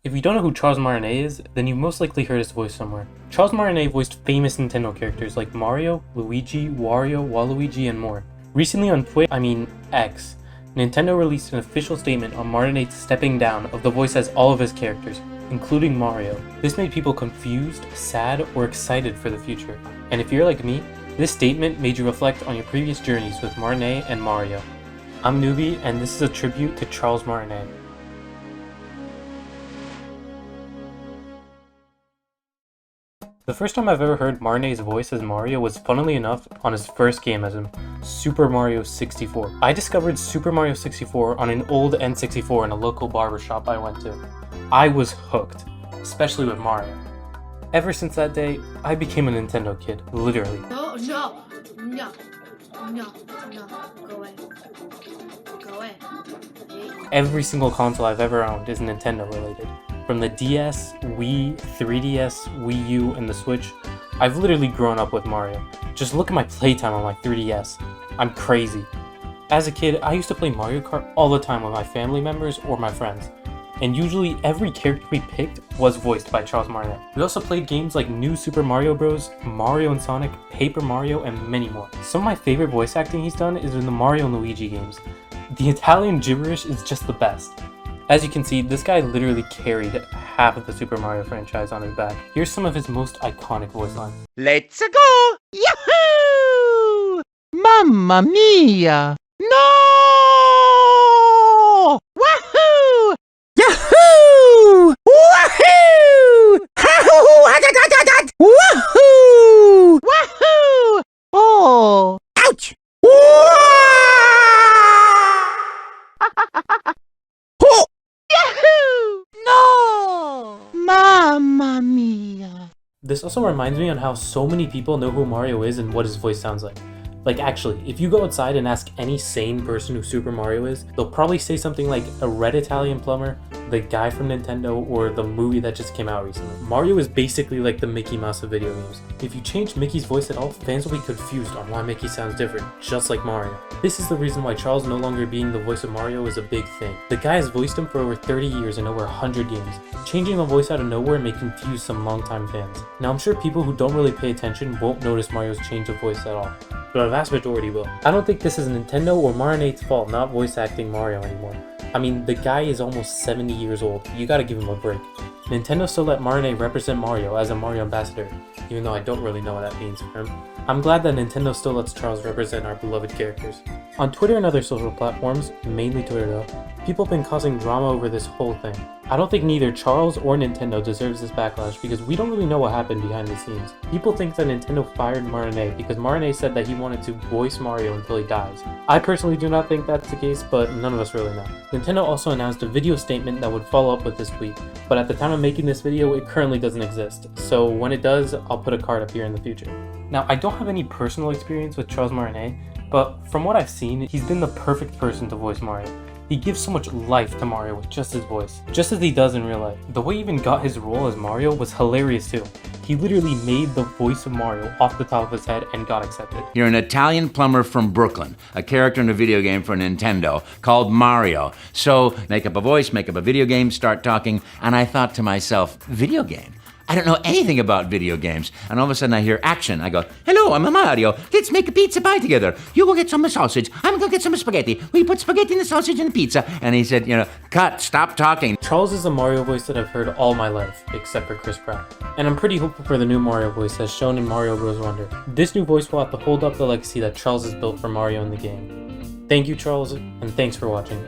If you don't know who Charles Martinet is, then you've most likely heard his voice somewhere. Charles Martinet voiced famous Nintendo characters like Mario, Luigi, Wario, Waluigi, and more. Recently on X, Nintendo released an official statement on Martinet's stepping down of the voice as all of his characters, including Mario. This made people confused, sad, or excited for the future. And if you're like me, this statement made you reflect on your previous journeys with Martinet and Mario. I'm Newbie, and this is a tribute to Charles Martinet. The first time I've ever heard Martinet's voice as Mario was, funnily enough, on his first game as him, Super Mario 64. I discovered Super Mario 64 on an old N64 in a local barbershop I went to. I was hooked, especially with Mario. Ever since that day, I became a Nintendo kid, literally. No, go away. Go away. Every single console I've ever owned is Nintendo related. From the DS, Wii, 3DS, Wii U, and the Switch, I've literally grown up with Mario. Just look at my playtime on my 3DS. I'm crazy. As a kid, I used to play Mario Kart all the time with my family members or my friends. And usually every character we picked was voiced by Charles Martinet. We also played games like New Super Mario Bros., Mario and Sonic, Paper Mario, and many more. Some of my favorite voice acting he's done is in the Mario and Luigi games. The Italian gibberish is just the best. As you can see, this guy literally carried half of the Super Mario franchise on his back. Here's some of his most iconic voice lines. Let's go! Yahoo! Mamma mia! No! Wahoo! Yahoo! Wahoo! Hahoo! Wahoo! Wahoo! Oh! Ouch! Mamma mia. This also reminds me on how so many people know who Mario is and what his voice sounds like. Like actually, if you go outside and ask any sane person who Super Mario is, they'll probably say something like a red Italian plumber, the guy from Nintendo, or the movie that just came out recently. Mario is basically like the Mickey Mouse of video games. If you change Mickey's voice at all, fans will be confused on why Mickey sounds different, just like Mario. This is the reason why Charles no longer being the voice of Mario is a big thing. The guy has voiced him for over 30 years and over 100 games. Changing the voice out of nowhere may confuse some longtime fans. Now I'm sure people who don't really pay attention won't notice Mario's change of voice at all, but a vast majority will. I don't think this is Nintendo or Martinet's fault not voice acting Mario anymore. I mean, the guy is almost 70 years old. You gotta give him a break. Nintendo still let Martinet represent Mario as a Mario ambassador, even though I don't really know what that means for him. I'm glad that Nintendo still lets Charles represent our beloved characters. On Twitter and other social platforms, mainly Twitter though, people have been causing drama over this whole thing. I don't think neither Charles or Nintendo deserves this backlash because we don't really know what happened behind the scenes. People think that Nintendo fired Martinet because Martinet said that he wanted to voice Mario until he dies. I personally do not think that's the case, but none of us really know. Nintendo also announced a video statement that would follow up with this tweet, but at the time of making this video, it currently doesn't exist. So when it does, I'll put a card up here in the future. Now, I don't have any personal experience with Charles Martinet, but from what I've seen, he's been the perfect person to voice Mario. He gives so much life to Mario with just his voice, just as he does in real life. The way he even got his role as Mario was hilarious too. He literally made the voice of Mario off the top of his head and got accepted. You're an Italian plumber from Brooklyn, a character in a video game for Nintendo called Mario. So make up a voice, make up a video game, start talking, and I thought to myself, video game? I don't know anything about video games. And all of a sudden I hear action. I go, hello, I'm a Mario. Let's make a pizza pie together. You go get some sausage. I'm gonna get some spaghetti. We put spaghetti in the sausage and the pizza. And he said, cut, stop talking. Charles is a Mario voice that I've heard all my life, except for Chris Pratt. And I'm pretty hopeful for the new Mario voice as shown in Mario Bros. Wonder. This new voice will have to hold up the legacy that Charles has built for Mario in the game. Thank you, Charles, and thanks for watching.